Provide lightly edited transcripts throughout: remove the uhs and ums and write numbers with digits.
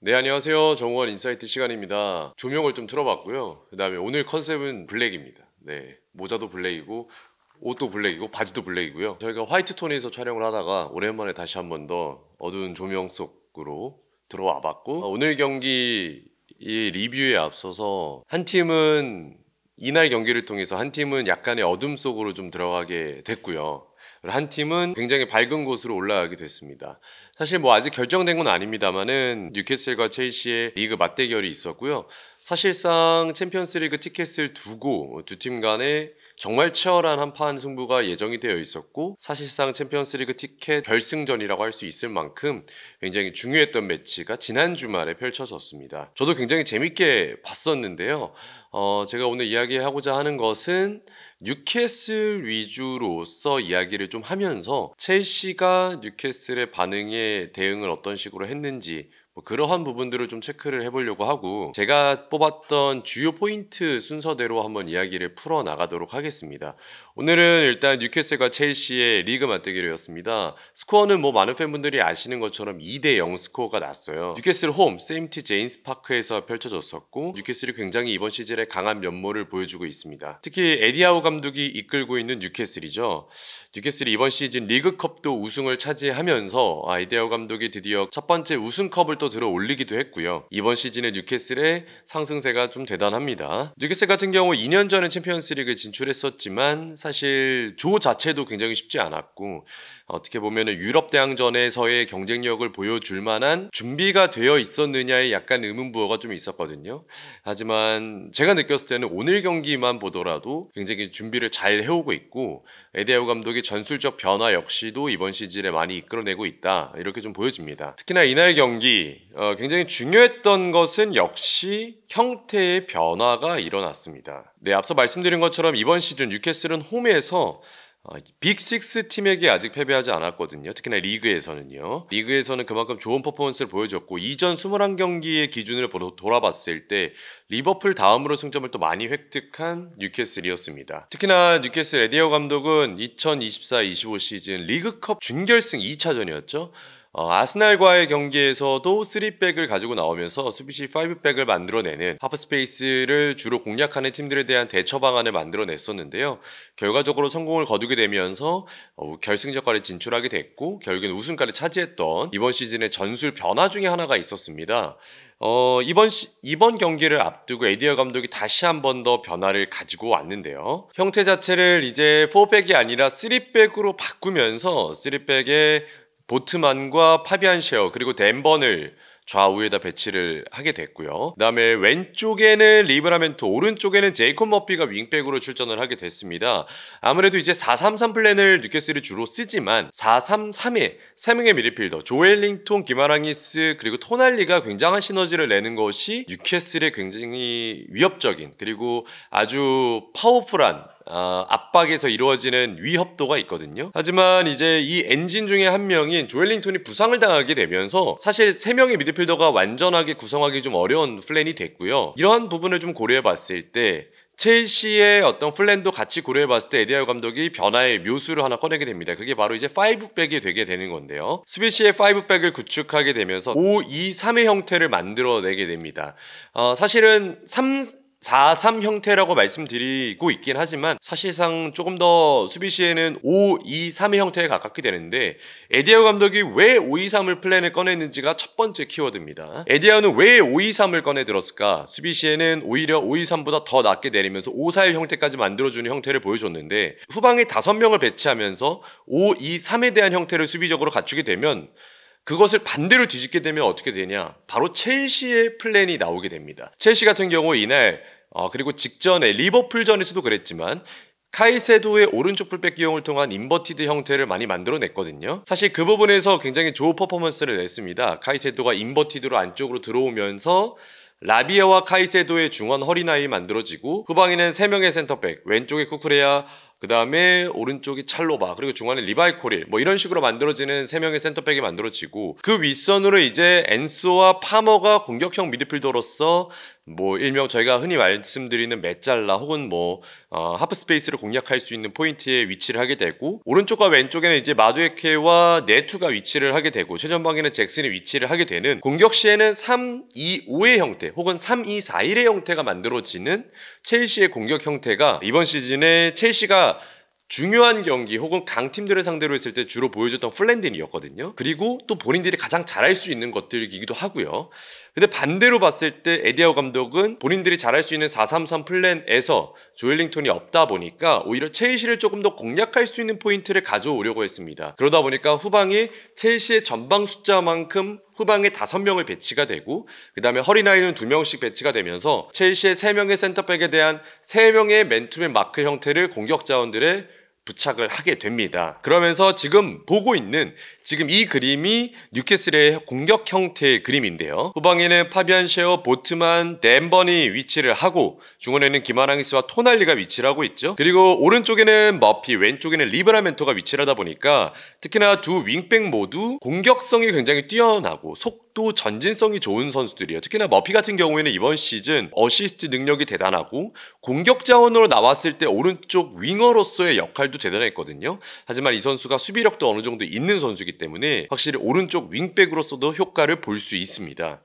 네, 안녕하세요. 정우원 인사이트 시간입니다. 조명을 좀 틀어봤고요. 그 다음에 오늘 컨셉은 블랙입니다. 네, 모자도 블랙이고 옷도 블랙이고 바지도 블랙이고요. 저희가 화이트 톤에서 촬영을 하다가 오랜만에 다시 한 번 더 어두운 조명 속으로 들어와 봤고, 오늘 경기 이 리뷰에 앞서서 한 팀은 이날 경기를 통해서 한 팀은 약간의 어둠 속으로 좀 들어가게 됐고요. 한 팀은 굉장히 밝은 곳으로 올라가게 됐습니다. 사실 뭐 아직 결정된 건 아닙니다만은 뉴캐슬과 첼시의 리그 맞대결이 있었고요. 사실상 챔피언스리그 티켓을 두고 두 팀 간에 정말 치열한 한판 승부가 예정이 되어 있었고, 사실상 챔피언스리그 티켓 결승전이라고 할 수 있을 만큼 굉장히 중요했던 매치가 지난 주말에 펼쳐졌습니다. 저도 굉장히 재밌게 봤었는데요. 제가 오늘 이야기하고자 하는 것은 뉴캐슬 위주로서 이야기를 좀 하면서 첼시가 뉴캐슬의 반응에 대응을 어떤 식으로 했는지 뭐 그러한 부분들을 좀 체크를 해보려고 하고, 제가 뽑았던 주요 포인트 순서대로 한번 이야기를 풀어 나가도록 하겠습니다. 오늘은 일단 뉴캐슬과 첼시의 리그 맞대결이었습니다. 스코어는 뭐 많은 팬분들이 아시는 것처럼 2대0 스코어가 났어요. 뉴캐슬 홈 세인트 제임스 파크에서 펼쳐졌었고, 뉴캐슬이 굉장히 이번 시즌에 강한 면모를 보여주고 있습니다. 특히 에디 하우 감독이 이끌고 있는 뉴캐슬이죠. 뉴캐슬이 이번 시즌 리그컵도 우승을 차지하면서 에디 하우 감독이 드디어 첫 번째 우승컵을 또 들어 올리기도 했고요. 이번 시즌의 뉴캐슬의 상승세가 좀 대단합니다. 뉴캐슬 같은 경우 2년 전에 챔피언스리그 진출했었지만 사실 조 자체도 굉장히 쉽지 않았고, 어떻게 보면 유럽 대항전에서의 경쟁력을 보여줄 만한 준비가 되어 있었느냐에 약간 의문부호가 좀 있었거든요. 하지만 제가 느꼈을 때는 오늘 경기만 보더라도 굉장히 준비를 잘 해오고 있고, 에디 하우 감독의 전술적 변화 역시도 이번 시즌에 많이 이끌어내고 있다, 이렇게 좀 보여집니다. 특히나 이날 경기 굉장히 중요했던 것은 역시 형태의 변화가 일어났습니다. 네, 앞서 말씀드린 것처럼 이번 시즌 뉴캐슬은 홈에서 빅6 팀에게 아직 패배하지 않았거든요. 특히나 리그에서는요. 리그에서는 그만큼 좋은 퍼포먼스를 보여줬고, 이전 21경기의 기준으로 돌아봤을 때 리버풀 다음으로 승점을 또 많이 획득한 뉴캐슬이었습니다. 특히나 뉴캐슬 에디 하우 감독은 2024-25 시즌 리그컵 준결승 2차전이었죠. 아스날과의 경기에서도 3백을 가지고 나오면서 수비시 5백을 만들어내는 하프스페이스를 주로 공략하는 팀들에 대한 대처 방안을 만들어냈었는데요. 결과적으로 성공을 거두게 되면서 결승전까지 진출하게 됐고, 결국엔 우승까지 차지했던 이번 시즌의 전술 변화 중에 하나가 있었습니다. 이번 경기를 앞두고 에디 하우 감독이 다시 한 번 더 변화를 가지고 왔는데요. 형태 자체를 이제 4백이 아니라 3백으로 바꾸면서 3백에 보트만과 파비안 셰어 그리고 댄번을 좌우에다 배치를 하게 됐고요. 그 다음에 왼쪽에는 리브라멘토, 오른쪽에는 제이콥 머피가 윙백으로 출전을 하게 됐습니다. 아무래도 이제 4-3-3 플랜을 뉴캐슬이 주로 쓰지만 4-3-3에 3명의 미드필더 조엘링톤, 기마랑이스 그리고 토날리가 굉장한 시너지를 내는 것이 뉴캐슬의 굉장히 위협적인 그리고 아주 파워풀한 압박에서 이루어지는 위협도가 있거든요. 하지만 이제 이 엔진 중에 한 명인 조엘링톤이 부상을 당하게 되면서 사실 3명의 미드필더가 완전하게 구성하기 좀 어려운 플랜이 됐고요. 이러한 부분을 좀 고려해 봤을 때 첼시의 어떤 플랜도 같이 고려해 봤을 때 에디 하우 감독이 변화의 묘수를 하나 꺼내게 됩니다. 그게 바로 이제 5백이 되게 되는 건데요. 수비시의 5백을 구축하게 되면서 5-2-3의 형태를 만들어내게 됩니다. 사실은 4-3 형태라고 말씀드리고 있긴 하지만 사실상 조금 더 수비 시에는 5-2-3의 형태에 가깝게 되는데, 에디 하우 감독이 왜 5-2-3을 플랜을 꺼냈는지가 첫 번째 키워드입니다. 에디 하우는 왜 5-2-3을 꺼내 들었을까? 수비 시에는 오히려 5-2-3보다 더 낮게 내리면서 5-4-1 형태까지 만들어주는 형태를 보여줬는데, 후방에 5명을 배치하면서 5-2-3에 대한 형태를 수비적으로 갖추게 되면 그것을 반대로 뒤집게 되면 어떻게 되냐? 바로 첼시의 플랜이 나오게 됩니다. 첼시 같은 경우 이날 그리고 직전에 리버풀전에서도 그랬지만 카이세도의 오른쪽 풀백 기용을 통한 인버티드 형태를 많이 만들어냈거든요. 사실 그 부분에서 굉장히 좋은 퍼포먼스를 냈습니다. 카이세도가 인버티드로 안쪽으로 들어오면서 라비아와 카이세도의 중원 허리나이 만들어지고, 후방에는 3명의 센터백, 왼쪽에 쿠쿠레야, 그 다음에 오른쪽이 찰로바, 그리고 중간에 리바이 코릴, 뭐 이런 식으로 만들어지는 3명의 센터백이 만들어지고, 그 윗선으로 이제 엔소와 파머가 공격형 미드필더로서 뭐 일명 저희가 흔히 말씀드리는 메잘라 혹은 뭐 하프 스페이스를 공략할 수 있는 포인트에 위치를 하게 되고, 오른쪽과 왼쪽에는 이제 마두에케와 네투가 위치를 하게 되고, 최전방에는 잭슨이 위치를 하게 되는, 공격 시에는 3-2-5의 형태 혹은 3-2-4-1의 형태가 만들어지는 첼시의 공격 형태가 이번 시즌에 첼시가 중요한 경기 혹은 강팀들을 상대로 했을 때 주로 보여줬던 플랜딘이었거든요. 그리고 또 본인들이 가장 잘할 수 있는 것들이기도 하고요. 근데 반대로 봤을 때 에디하우 감독은 본인들이 잘할 수 있는 4-3-3 플랜에서 조엘링턴이 없다 보니까 오히려 첼시를 조금 더 공략할 수 있는 포인트를 가져오려고 했습니다. 그러다 보니까 후방에 첼시의 전방 숫자만큼 후방에 5명을 배치가 되고, 그 다음에 허리라인은 2명씩 배치가 되면서 첼시의 3명의 센터백에 대한 3명의 맨투맨 마크 형태를 공격 자원들의 부착을 하게 됩니다. 그러면서 지금 보고 있는 이 그림이 뉴캐슬의 공격 형태의 그림인데요. 후방에는 파비안 셰어, 보트만, 댄번이 위치를 하고, 중원에는 기마랑이스와 토날리가 위치를 하고 있죠. 그리고 오른쪽에는 머피, 왼쪽에는 리브라멘토가 위치를 하다 보니까 특히나 두 윙백 모두 공격성이 굉장히 뛰어나고 속도, 전진성이 좋은 선수들이에요. 특히나 머피 같은 경우에는 이번 시즌 어시스트 능력이 대단하고 공격 자원으로 나왔을 때 오른쪽 윙어로서의 역할도 대단했거든요. 하지만 이 선수가 수비력도 어느 정도 있는 선수이기 때문에 확실히 오른쪽 윙백으로서도 효과를 볼 수 있습니다.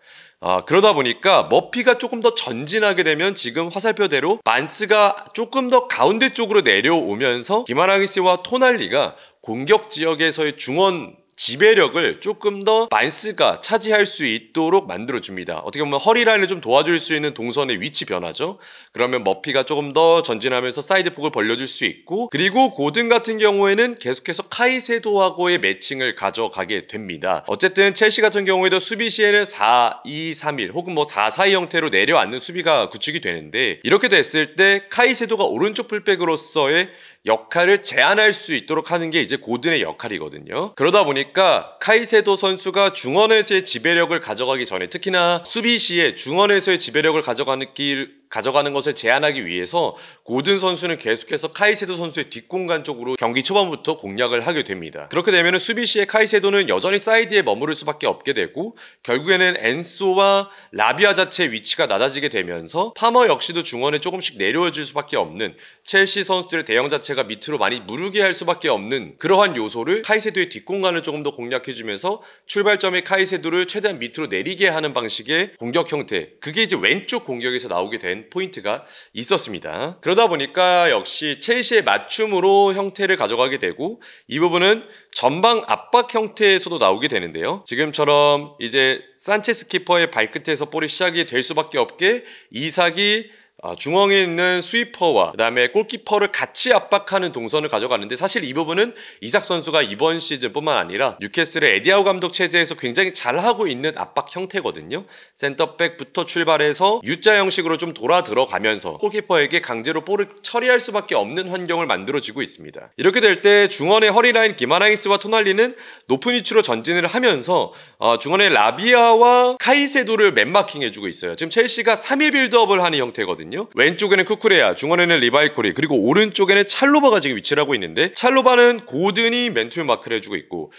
그러다 보니까 머피가 조금 더 전진하게 되면 지금 화살표대로 만스가 조금 더 가운데 쪽으로 내려오면서 기마랑이스와 토날리가 공격 지역에서의 중원 지배력을 조금 더 만스가 차지할 수 있도록 만들어줍니다. 어떻게 보면 허리라인을 좀 도와줄 수 있는 동선의 위치 변화죠. 그러면 머피가 조금 더 전진하면서 사이드 폭을 벌려줄 수 있고, 그리고 고든 같은 경우에는 계속해서 카이세도하고의 매칭을 가져가게 됩니다. 어쨌든 첼시 같은 경우에도 수비 시에는 4-2-3-1 혹은 뭐 4-4-2 형태로 내려앉는 수비가 구축이 되는데, 이렇게 됐을 때 카이세도가 오른쪽 풀백으로서의 역할을 제한할 수 있도록 하는 게 이제 고든의 역할이거든요. 그러다 보니까 카이세도 선수가 중원에서의 지배력을 가져가기 전에, 특히나 수비 시에 중원에서의 지배력을 가져가는 것을 제한하기 위해서 고든 선수는 계속해서 카이세도 선수의 뒷공간 쪽으로 경기 초반부터 공략을 하게 됩니다. 그렇게 되면 수비 시에 카이세도는 여전히 사이드에 머무를 수밖에 없게 되고, 결국에는 엔소와 라비아 자체의 위치가 낮아지게 되면서 파머 역시도 중원에 조금씩 내려줄 수밖에 없는, 첼시 선수들의 대형 자체가 밑으로 많이 무르게 할 수밖에 없는 그러한 요소를 카이세도의 뒷공간을 조금 더 공략해주면서 출발점의 카이세도를 최대한 밑으로 내리게 하는 방식의 공격 형태, 그게 이제 왼쪽 공격에서 나오게 된 포인트가 있었습니다. 그러다 보니까 역시 첼시의 맞춤으로 형태를 가져가게 되고, 이 부분은 전방 압박 형태에서도 나오게 되는데요. 지금처럼 이제 산체스 키퍼의 발끝에서 볼이 시작이 될 수밖에 없게 이삭이 중앙에 있는 스위퍼와 그 다음에 골키퍼를 같이 압박하는 동선을 가져가는데, 사실 이 부분은 이삭 선수가 이번 시즌뿐만 아니라 뉴캐슬의 에디하우 감독 체제에서 굉장히 잘하고 있는 압박 형태거든요. 센터백부터 출발해서 U자 형식으로 좀 돌아 들어가면서 골키퍼에게 강제로 볼을 처리할 수밖에 없는 환경을 만들어지고 있습니다. 이렇게 될 때 중원의 허리라인 기마랑이스와 토날리는 높은 위치로 전진을 하면서 중원의 라비아와 카이세도를 맨마킹해주고 있어요. 지금 첼시가 3일 빌드업을 하는 형태거든요. 왼쪽에는 쿠쿠레아, 중원에는 리바이코리, 그리고 오른쪽에는 찰로바가 지금 위치를 하고 있는데, 찰로바는 고든이 맨투맨 마크를 해주고 있고,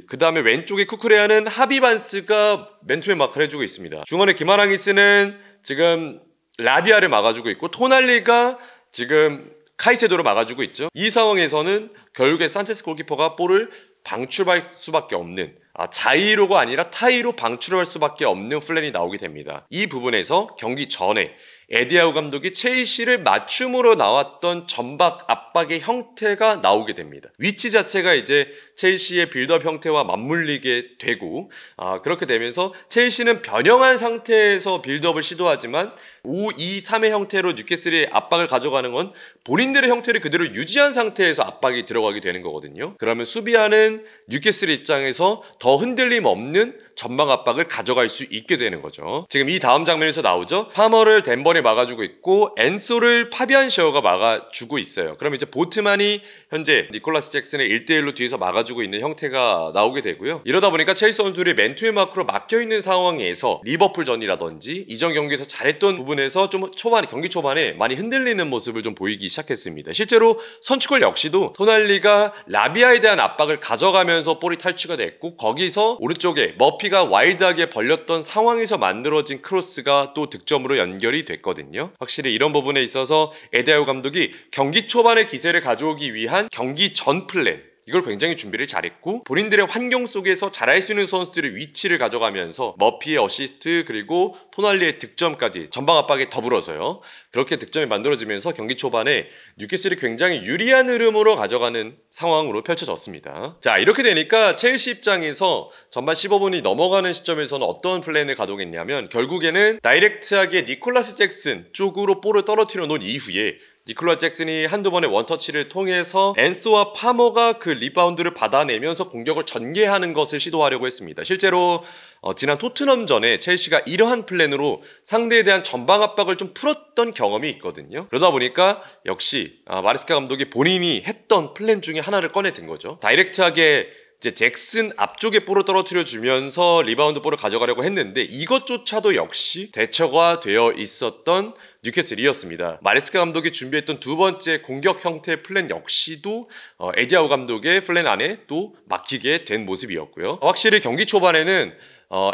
그 다음에 왼쪽에 쿠쿠레아는 하비반스가 맨투맨 마크를 해주고 있습니다. 중원의 기마랑이스는 지금 라비아를 막아주고 있고, 토날리가 지금 카이세도를 막아주고 있죠. 이 상황에서는 결국에 산체스 골키퍼가 볼을 방출할 수밖에 없는, 자이로가 아니라 타이로 방출할 수밖에 없는 플랜이 나오게 됩니다. 이 부분에서 경기 전에 에디하우 감독이 첼시를 맞춤으로 나왔던 전박 압박의 형태가 나오게 됩니다. 위치 자체가 이제 첼시의 빌드업 형태와 맞물리게 되고, 그렇게 되면서 첼시는 변형한 상태에서 빌드업을 시도하지만 5-2-3의 형태로 뉴캐슬의 압박을 가져가는 건 본인들의 형태를 그대로 유지한 상태에서 압박이 들어가게 되는 거거든요. 그러면 수비하는 뉴캐슬 입장에서 더 흔들림 없는 전방 압박을 가져갈 수 있게 되는 거죠. 지금 이 다음 장면에서 나오죠. 파머를 덴번에 막아주고 있고 엔소를 파비안 셔어가 막아주고 있어요. 그럼 이제 보트만이 현재 니콜라스 잭슨의 1대1로 뒤에서 막아주고 있는 형태가 나오게 되고요. 이러다 보니까 첼시 선수들이 맨투맨 마크로 막혀있는 상황에서 리버풀전이라든지 이전 경기에서 잘했던 부분에서 좀 경기 초반에 많이 흔들리는 모습을 좀 보이기 시작했습니다. 실제로 선취골 역시도 토날리가 라비아에 대한 압박을 가져가면서 볼이 탈취가 됐고, 거기서 오른쪽에 머피가 와일드하게 벌렸던 상황에서 만들어진 크로스가 또 득점으로 연결이 됐거든요. 확실히 이런 부분에 있어서 에데아유 감독이 경기 초반에 기세를 가져오기 위한 경기 전 플랜, 이걸 굉장히 준비를 잘했고, 본인들의 환경 속에서 잘할 수 있는 선수들의 위치를 가져가면서 머피의 어시스트 그리고 토날리의 득점까지 전방 압박에 더불어서요, 그렇게 득점이 만들어지면서 경기 초반에 뉴캐슬이 굉장히 유리한 흐름으로 가져가는 상황으로 펼쳐졌습니다. 자, 이렇게 되니까 첼시 입장에서 전반 15분이 넘어가는 시점에서는 어떤 플랜을 가져오겠냐면, 결국에는 다이렉트하게 니콜라스 잭슨 쪽으로 볼을 떨어뜨려 놓은 이후에 니콜라스 잭슨이 한두 번의 원터치를 통해서 엔소와 파머가 그 리바운드를 받아내면서 공격을 전개하는 것을 시도하려고 했습니다. 실제로 지난 토트넘전에 첼시가 이러한 플랜으로 상대에 대한 전방 압박을 좀 풀었던 경험이 있거든요. 그러다 보니까 역시 마레스카 감독이 본인이 했던 플랜 중에 하나를 꺼내 든 거죠. 다이렉트하게 이제 잭슨 앞쪽에 볼을 떨어뜨려 주면서 리바운드 볼을 가져가려고 했는데, 이것조차도 역시 대처가 되어 있었던 뉴캐슬이었습니다. 마레스카 감독이 준비했던 두 번째 공격 형태의 플랜 역시도 에디아우 감독의 플랜 안에 또 막히게 된 모습이었고요. 확실히 경기 초반에는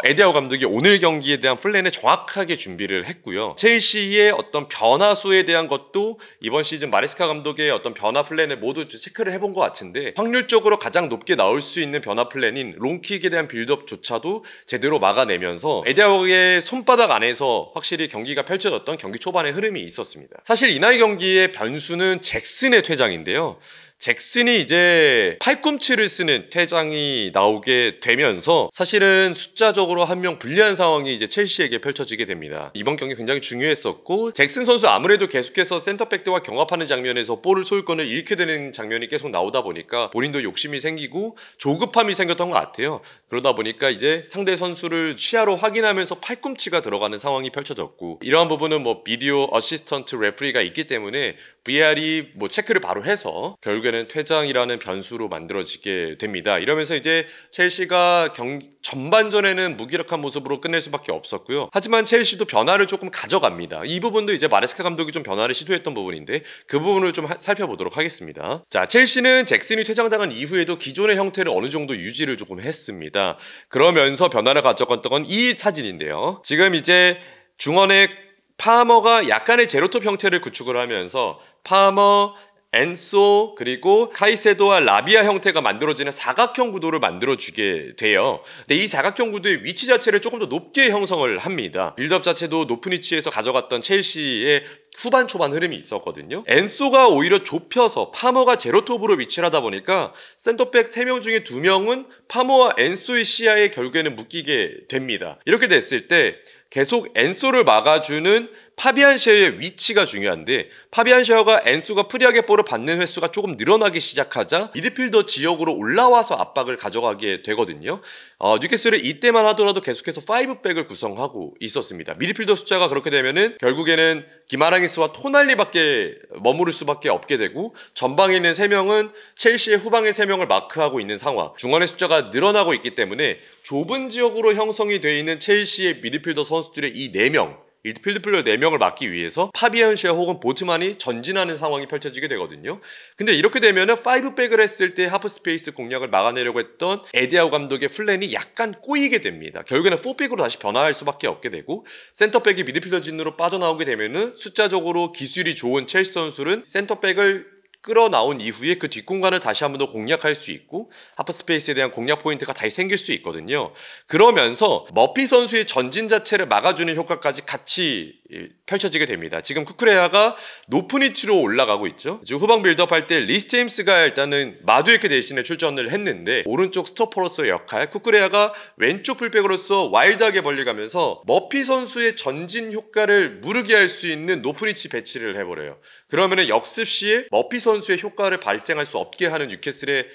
에디아우 감독이 오늘 경기에 대한 플랜을 정확하게 준비를 했고요. 첼시의 어떤 변화수에 대한 것도 이번 시즌 마레스카 감독의 어떤 변화 플랜을 모두 체크를 해본 것 같은데, 확률적으로 가장 높게 나올 수 있는 변화 플랜인 롱킥에 대한 빌드업조차도 제대로 막아내면서 에디아우의 손바닥 안에서 확실히 경기가 펼쳐졌던 경기 초반의 흐름이 있었습니다. 사실 이날 경기의 변수는 잭슨의 퇴장인데요. 잭슨이 이제 팔꿈치를 쓰는 퇴장이 나오게 되면서 사실은 숫자적으로 한 명 불리한 상황이 이제 첼시에게 펼쳐지게 됩니다. 이번 경기 굉장히 중요했었고, 잭슨 선수 아무래도 계속해서 센터백들과 경합하는 장면에서 볼을 소유권을 잃게 되는 장면이 계속 나오다 보니까 본인도 욕심이 생기고 조급함이 생겼던 것 같아요. 그러다 보니까 이제 상대 선수를 시야로 확인하면서 팔꿈치가 들어가는 상황이 펼쳐졌고, 이러한 부분은 뭐 비디오 어시스턴트 레프리가 있기 때문에 VR이 뭐 체크를 바로 해서 결국에는 퇴장이라는 변수로 만들어지게 됩니다. 이러면서 이제 첼시가 전반전에는 무기력한 모습으로 끝낼 수밖에 없었고요. 하지만 첼시도 변화를 조금 가져갑니다. 이 부분도 이제 마레스카 감독이 좀 변화를 시도했던 부분인데, 그 부분을 좀 살펴보도록 하겠습니다. 자, 첼시는 잭슨이 퇴장당한 이후에도 기존의 형태를 어느 정도 유지를 조금 했습니다. 그러면서 변화를 가져갔던 건 이 사진인데요. 지금 이제 중원의 파머가 약간의 제로톱 형태를 구축을 하면서 파머, 엔소 그리고 카이세도와 라비아 형태가 만들어지는 사각형 구도를 만들어주게 돼요. 근데 이 사각형 구도의 위치 자체를 조금 더 높게 형성을 합니다. 빌드업 자체도 높은 위치에서 가져갔던 첼시의 후반 초반 흐름이 있었거든요. 엔소가 오히려 좁혀서 파머가 제로톱으로 위치를 하다 보니까 센터백 3명 중에 2명은 파머와 엔소의 시야에 결국에는 묶이게 됩니다. 이렇게 됐을 때 계속 엔소를 막아주는 파비안 셰어의 위치가 중요한데, 파비안 셰어가 엔소가 프리하게 볼을 받는 횟수가 조금 늘어나기 시작하자 미드필더 지역으로 올라와서 압박을 가져가게 되거든요. 뉴캐슬은 이때만 하더라도 계속해서 5백을 구성하고 있었습니다. 미드필더 숫자가 그렇게 되면은 결국에는 기마랑이스와 토날리밖에 머무를 수밖에 없게 되고, 전방에 있는 3명은 첼시의 후방의 3명을 마크하고 있는 상황, 중원의 숫자가 늘어나고 있기 때문에 좁은 지역으로 형성이 되어 있는 첼시의 미드필더 선수들의 이 4명, 미드필드 플레이어 4명을 막기 위해서 파비안 셰어 혹은 보트만이 전진하는 상황이 펼쳐지게 되거든요. 근데 이렇게 되면은 5백을 했을 때 하프 스페이스 공략을 막아내려고 했던 에디아우 감독의 플랜이 약간 꼬이게 됩니다. 결국에는 4백으로 다시 변화할 수밖에 없게 되고, 센터백이 미드필더 진으로 빠져나오게 되면은 숫자적으로 기술이 좋은 첼시 선수는 센터백을 끌어나온 이후에 그 뒷공간을 다시 한 번 더 공략할 수 있고, 하프 스페이스에 대한 공략 포인트가 다시 생길 수 있거든요. 그러면서 머피 선수의 전진 자체를 막아주는 효과까지 같이 펼쳐지게 됩니다. 지금 쿠쿠레야가 높은 위치로 올라가고 있죠. 지금 후방 빌드업 할 때 리스 제임스가 일단은 마두에케 대신에 출전을 했는데, 오른쪽 스토퍼로서의 역할, 쿠쿠레야가 왼쪽 풀백으로서 와일드하게 벌려가면서 머피 선수의 전진 효과를 무르게 할 수 있는 높은 위치 배치를 해버려요. 그러면은 역습 시에 머피 선수의 효과를 발생할 수 없게 하는 뉴캐슬의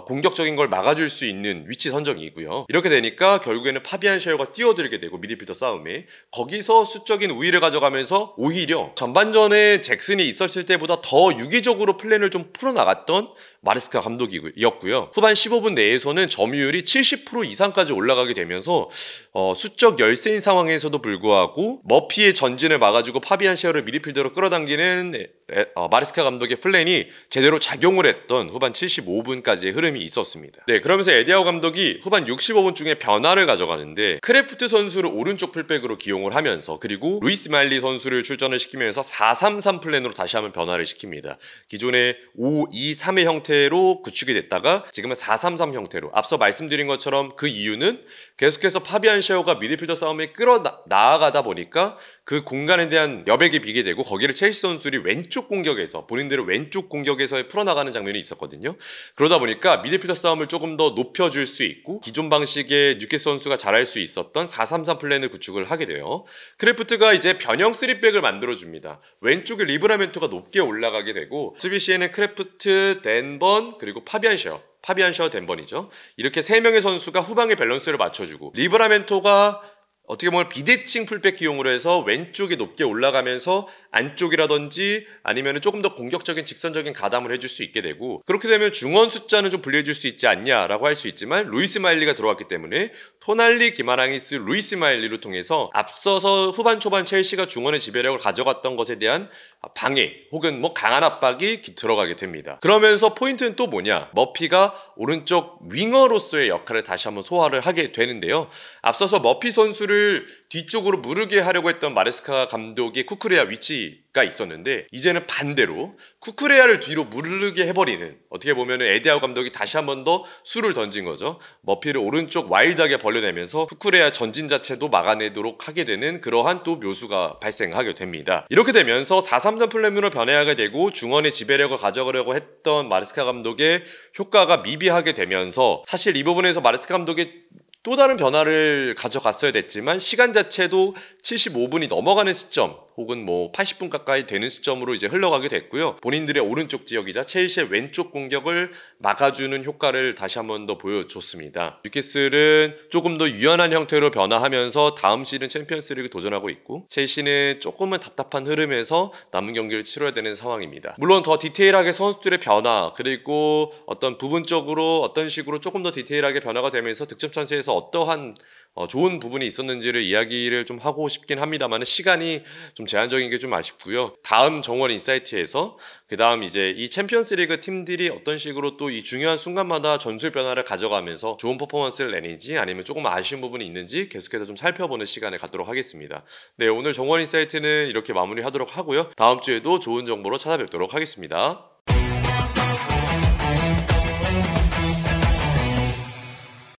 공격적인 걸 막아줄 수 있는 위치 선정이고요. 이렇게 되니까 결국에는 파비안 셰어가 뛰어들게 되고, 미드필더 싸움에 거기서 수적인 우위를 위기를 가져가면서 오히려 전반전에 잭슨이 있었을 때보다 더 유기적으로 플랜을 좀 풀어나갔던 마레스카 감독이었고요. 후반 15분 내에서는 점유율이 70% 이상까지 올라가게 되면서 수적 열세인 상황에서도 불구하고 머피의 전진을 막아주고 파비안 셰어를 미드필더로 끌어당기는 마레스카 감독의 플랜이 제대로 작용을 했던 후반 75분까지의 흐름이 있었습니다. 네, 그러면서 에디아우 감독이 후반 65분 중에 변화를 가져가는데 크래프트 선수를 오른쪽 풀백으로 기용을 하면서 그리고 루이스 마일리 선수를 출전을 시키면서 4-3-3 플랜으로 다시 한번 변화를 시킵니다. 기존의 5-2-3의 형태로 구축이 됐다가 지금은 4-3-3 형태로, 앞서 말씀드린 것처럼 그 이유는 계속해서 파비안 셰어가 미드필더 싸움에 끌어나아가다 보니까 그 공간에 대한 여백이 비게 되고 거기를 첼시 선수들이 왼쪽 공격에서 본인들의 왼쪽 공격에서 풀어나가는 장면이 있었거든요. 그러다 보니까 미드필더 싸움을 조금 더 높여줄 수 있고 기존 방식의 뉴캐슬 선수가 잘할 수 있었던 4-3-3 플랜을 구축을 하게 돼요. 크래프트가 이제 변형 3백을 만들어줍니다. 왼쪽에 리브라멘토가 높게 올라가게 되고 수비 시에는 크래프트, 댄번, 그리고 파비안 셰어 댄번이죠. 이렇게 3명의 선수가 후방의 밸런스를 맞춰주고 리브라멘토가 어떻게 보면 비대칭 풀백 기용으로 해서 왼쪽에 높게 올라가면서 안쪽이라든지 아니면 조금 더 공격적인 직선적인 가담을 해줄 수 있게 되고, 그렇게 되면 중원 숫자는 좀 불리해질 수 있지 않냐라고 할 수 있지만 루이스 마일리가 들어왔기 때문에 토날리, 기마랑이스, 루이스 마일리를 통해서 앞서서 후반 초반 첼시가 중원의 지배력을 가져갔던 것에 대한 방해 혹은 강한 압박이 들어가게 됩니다. 그러면서 포인트는 또 뭐냐, 머피가 오른쪽 윙어로서의 역할을 다시 한번 소화를 하게 되는데요. 앞서서 머피 선수를 뒤쪽으로 무르게 하려고 했던 마레스카 감독의 쿠쿠레아 위치가 있었는데 이제는 반대로 쿠쿠레아를 뒤로 무르게 해버리는, 어떻게 보면 에디아우 감독이 다시 한 번 더 수를 던진 거죠. 머피를 오른쪽 와일드하게 벌려내면서 쿠쿠레아 전진 자체도 막아내도록 하게 되는 그러한 또 묘수가 발생하게 됩니다. 이렇게 되면서 4-3-3 플랜으로 변해하게 되고 중원의 지배력을 가져가려고 했던 마레스카 감독의 효과가 미비하게 되면서, 사실 이 부분에서 마레스카 감독의 또 다른 변화를 가져갔어야 됐지만 시간 자체도 75분이 넘어가는 시점 혹은 80분 가까이 되는 시점으로 이제 흘러가게 됐고요. 본인들의 오른쪽 지역이자 첼시의 왼쪽 공격을 막아주는 효과를 다시 한 번 더 보여줬습니다. 뉴캐슬은 조금 더 유연한 형태로 변화하면서 다음 시즌 챔피언스리그 도전하고 있고, 첼시는 조금은 답답한 흐름에서 남은 경기를 치러야 되는 상황입니다. 물론 더 디테일하게 선수들의 변화 그리고 어떤 부분적으로 어떤 식으로 조금 더 디테일하게 변화가 되면서 득점 찬스에서 어떠한 좋은 부분이 있었는지를 이야기를 좀 하고 싶긴 합니다만 시간이 좀 제한적인 게 좀 아쉽고요. 다음 정원 인사이트에서 그 다음 이제 이 챔피언스리그 팀들이 어떤 식으로 또 이 중요한 순간마다 전술 변화를 가져가면서 좋은 퍼포먼스를 내는지 아니면 조금 아쉬운 부분이 있는지 계속해서 좀 살펴보는 시간을 갖도록 하겠습니다. 네, 오늘 정원 인사이트는 이렇게 마무리하도록 하고요. 다음 주에도 좋은 정보로 찾아뵙도록 하겠습니다.